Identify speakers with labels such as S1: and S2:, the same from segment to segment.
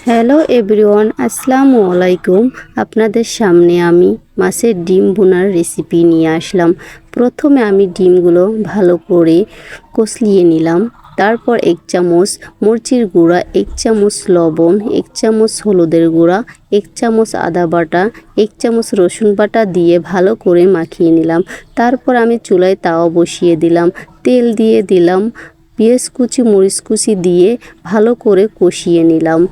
S1: Hello everyone, আসসালামু আলাইকুম। আপনাদের সামনে আমি মাছের ডিম ভুনার রেসিপি নিয়ে আসলাম। প্রথমে আমি ডিমগুলো ভালো করে কষলিয়ে নিলাম। তারপর 1 চামচ মরিচের গুঁড়া, 1 চামচ লবণ, 1 চামচ হলুদের গুঁড়া, 1 চামচ আদা বাটা, 1 চামচ রসুন বাটা দিয়ে ভালো করে মাখিয়ে নিলাম। তারপর আমি চুলায় তাওয়া বসিয়ে দিলাম, তেল দিয়ে দিলাম, পেঁয়াজ কুচি মরিচ কুচি দিয়ে ভালো করে কষিয়ে নিলাম।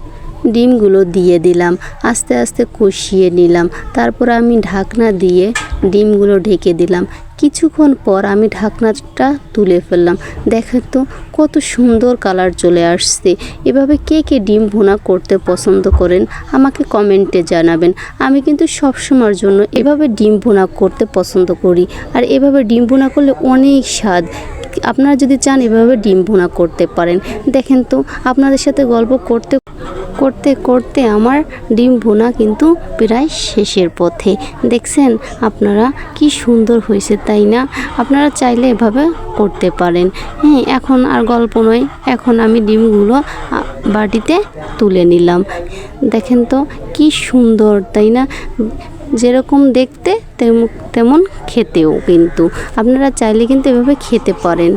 S1: ডিমগুলো দিয়ে দিলাম, আস্তে আস্তে কষিয়ে নিলাম। তারপর আমি ঢাকনা দিয়ে ডিমগুলো ঢেকে দিলাম। কিছুক্ষণ পর আমি ঢাকনাটা তুলে ফেললাম। দেখেন তো কত সুন্দর কালার চলে আসছে। এভাবে কে কে ডিম ভুনা করতে পছন্দ করেন আমাকে কমেন্টে জানাবেন। আমি কিন্তু সবসময়ের জন্য এভাবে ডিম ভুনা করতে পছন্দ করি। আর এভাবে ডিম ভুনা করলে অনেক স্বাদ। আপনারা যদি চান এভাবে ডিম ভুনা করতে পারেন। দেখেন তো আপনাদের সাথে গল্প করতে করতে করতে আমার ডিম ভুনা কিন্তু প্রায় শেষের পথে। দেখছেন আপনারা কি সুন্দর হয়েছে, তাই না? আপনারা চাইলে এভাবে করতে পারেন। হ্যাঁ, এখন আর গল্প নয়, এখন আমি ডিমগুলো বাটিতে তুলে নিলাম। দেখেন তো কি সুন্দর, তাই না? যেরকম দেখতে তেমন খেতেও। কিন্তু আপনারা চাইলে কিন্তু এভাবে খেতে পারেন।